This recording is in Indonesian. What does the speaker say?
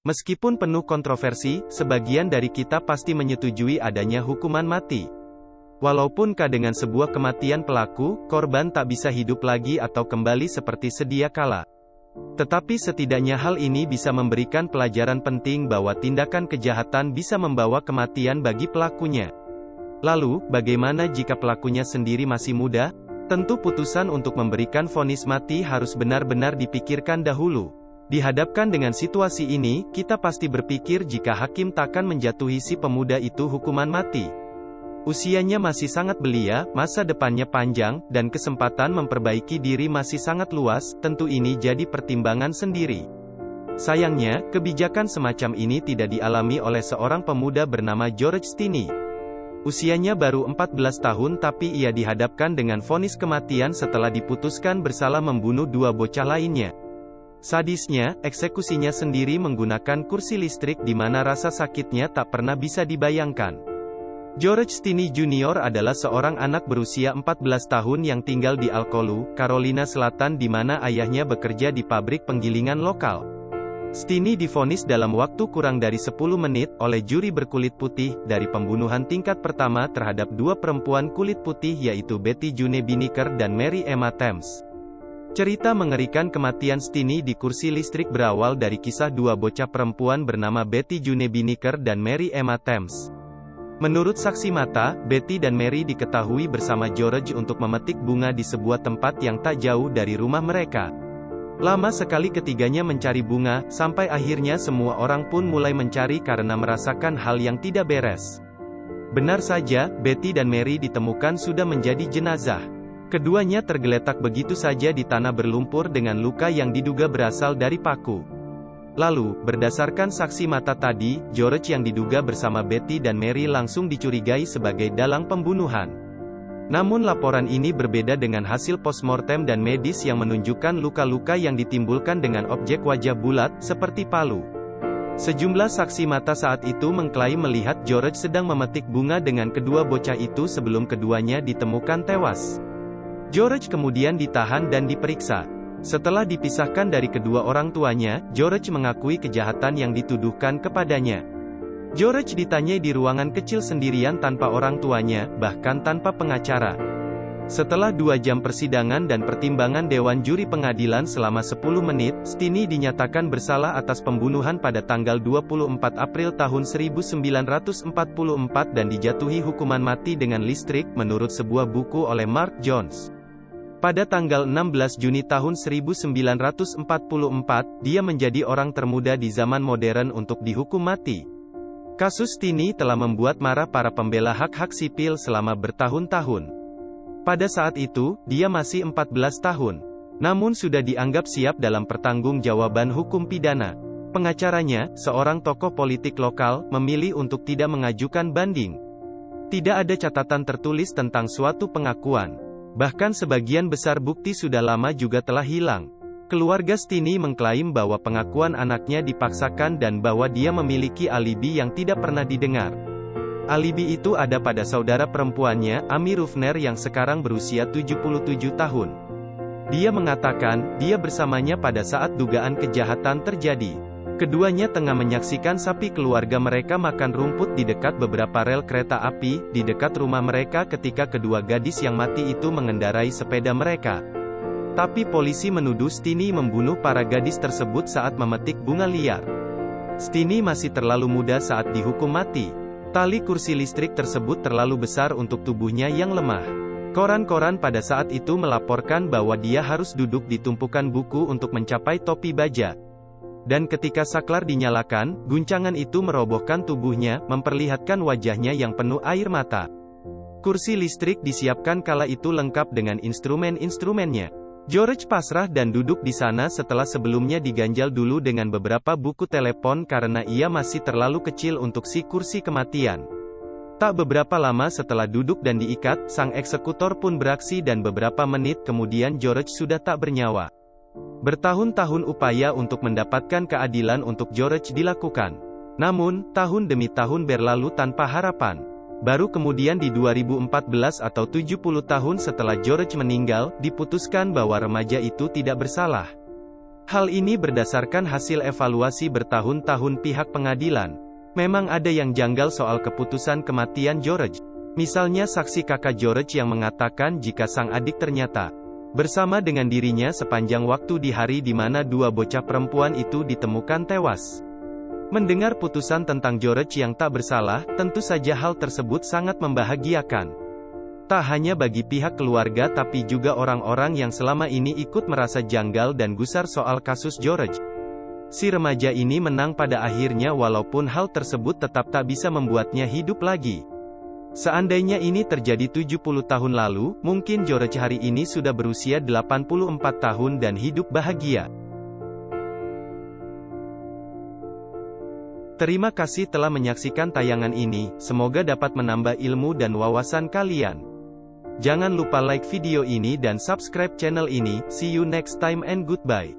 Meskipun penuh kontroversi, sebagian dari kita pasti menyetujui adanya hukuman mati. Walaupun dengan sebuah kematian pelaku, korban tak bisa hidup lagi atau kembali seperti sedia kala. Tetapi setidaknya hal ini bisa memberikan pelajaran penting bahwa tindakan kejahatan bisa membawa kematian bagi pelakunya. Lalu, bagaimana jika pelakunya sendiri masih muda? Tentu putusan untuk memberikan vonis mati harus benar-benar dipikirkan dahulu. Dihadapkan dengan situasi ini, kita pasti berpikir jika hakim takkan menjatuhi si pemuda itu hukuman mati. Usianya masih sangat belia, masa depannya panjang, dan kesempatan memperbaiki diri masih sangat luas, tentu ini jadi pertimbangan sendiri. Sayangnya, kebijakan semacam ini tidak dialami oleh seorang pemuda bernama George Stinney. Usianya baru 14 tahun tapi ia dihadapkan dengan vonis kematian setelah diputuskan bersalah membunuh dua bocah lainnya. Sadisnya, eksekusinya sendiri menggunakan kursi listrik di mana rasa sakitnya tak pernah bisa dibayangkan. George Stinney Jr. adalah seorang anak berusia 14 tahun yang tinggal di Alcolu, Carolina Selatan di mana ayahnya bekerja di pabrik penggilingan lokal. Stinney divonis dalam waktu kurang dari 10 menit oleh juri berkulit putih dari pembunuhan tingkat pertama terhadap dua perempuan kulit putih yaitu Betty June Binnicker dan Mary Emma Thames. Cerita mengerikan kematian Stinney di kursi listrik berawal dari kisah dua bocah perempuan bernama Betty June Binnicker dan Mary Emma Thames. Menurut saksi mata, Betty dan Mary diketahui bersama George untuk memetik bunga di sebuah tempat yang tak jauh dari rumah mereka. Lama sekali ketiganya mencari bunga, sampai akhirnya semua orang pun mulai mencari karena merasakan hal yang tidak beres. Benar saja, Betty dan Mary ditemukan sudah menjadi jenazah. Keduanya tergeletak begitu saja di tanah berlumpur dengan luka yang diduga berasal dari paku. Lalu, berdasarkan saksi mata tadi, George yang diduga bersama Betty dan Mary langsung dicurigai sebagai dalang pembunuhan. Namun laporan ini berbeda dengan hasil postmortem dan medis yang menunjukkan luka-luka yang ditimbulkan dengan objek wajah bulat, seperti palu. Sejumlah saksi mata saat itu mengklaim melihat George sedang memetik bunga dengan kedua bocah itu sebelum keduanya ditemukan tewas. George kemudian ditahan dan diperiksa. Setelah dipisahkan dari kedua orang tuanya, George mengakui kejahatan yang dituduhkan kepadanya. George ditanyai di ruangan kecil sendirian tanpa orang tuanya, bahkan tanpa pengacara. Setelah 2 jam persidangan dan pertimbangan Dewan Juri Pengadilan selama 10 menit, Stinney dinyatakan bersalah atas pembunuhan pada tanggal 24 April tahun 1944 dan dijatuhi hukuman mati dengan listrik, menurut sebuah buku oleh Mark Jones. Pada tanggal 16 Juni tahun 1944, dia menjadi orang termuda di zaman modern untuk dihukum mati. Kasus Stinney telah membuat marah para pembela hak-hak sipil selama bertahun-tahun. Pada saat itu, dia masih 14 tahun. Namun sudah dianggap siap dalam pertanggungjawaban hukum pidana. Pengacaranya, seorang tokoh politik lokal, memilih untuk tidak mengajukan banding. Tidak ada catatan tertulis tentang suatu pengakuan. Bahkan sebagian besar bukti sudah lama juga telah hilang. Keluarga Stinney mengklaim bahwa pengakuan anaknya dipaksakan dan bahwa dia memiliki alibi yang tidak pernah didengar. Alibi itu ada pada saudara perempuannya, Amy Rufner yang sekarang berusia 77 tahun. Dia mengatakan, dia bersamanya pada saat dugaan kejahatan terjadi. Keduanya tengah menyaksikan sapi keluarga mereka makan rumput di dekat beberapa rel kereta api, di dekat rumah mereka ketika kedua gadis yang mati itu mengendarai sepeda mereka. Tapi polisi menuduh Stinney membunuh para gadis tersebut saat memetik bunga liar. Stinney masih terlalu muda saat dihukum mati. Tali kursi listrik tersebut terlalu besar untuk tubuhnya yang lemah. Koran-koran pada saat itu melaporkan bahwa dia harus duduk di tumpukan buku untuk mencapai topi baja. Dan ketika saklar dinyalakan, guncangan itu merobohkan tubuhnya, memperlihatkan wajahnya yang penuh air mata. Kursi listrik disiapkan kala itu lengkap dengan instrumen-instrumennya. George pasrah dan duduk di sana setelah sebelumnya diganjal dulu dengan beberapa buku telepon karena ia masih terlalu kecil untuk si kursi kematian. Tak beberapa lama setelah duduk dan diikat, sang eksekutor pun beraksi dan beberapa menit kemudian George sudah tak bernyawa. Bertahun-tahun upaya untuk mendapatkan keadilan untuk George dilakukan. Namun, tahun demi tahun berlalu tanpa harapan. Baru kemudian di 2014 atau 70 tahun setelah George meninggal, diputuskan bahwa remaja itu tidak bersalah. Hal ini berdasarkan hasil evaluasi bertahun-tahun pihak pengadilan. Memang ada yang janggal soal keputusan kematian George. Misalnya saksi kakak George yang mengatakan jika sang adik ternyata bersama dengan dirinya sepanjang waktu di hari di mana dua bocah perempuan itu ditemukan tewas. Mendengar putusan tentang George yang tak bersalah, tentu saja hal tersebut sangat membahagiakan. Tak hanya bagi pihak keluarga tapi juga orang-orang yang selama ini ikut merasa janggal dan gusar soal kasus George. Si remaja ini menang pada akhirnya walaupun hal tersebut tetap tak bisa membuatnya hidup lagi. Seandainya ini terjadi 70 tahun lalu, mungkin George hari ini sudah berusia 84 tahun dan hidup bahagia. Terima kasih telah menyaksikan tayangan ini, semoga dapat menambah ilmu dan wawasan kalian. Jangan lupa like video ini dan subscribe channel ini, see you next time and goodbye.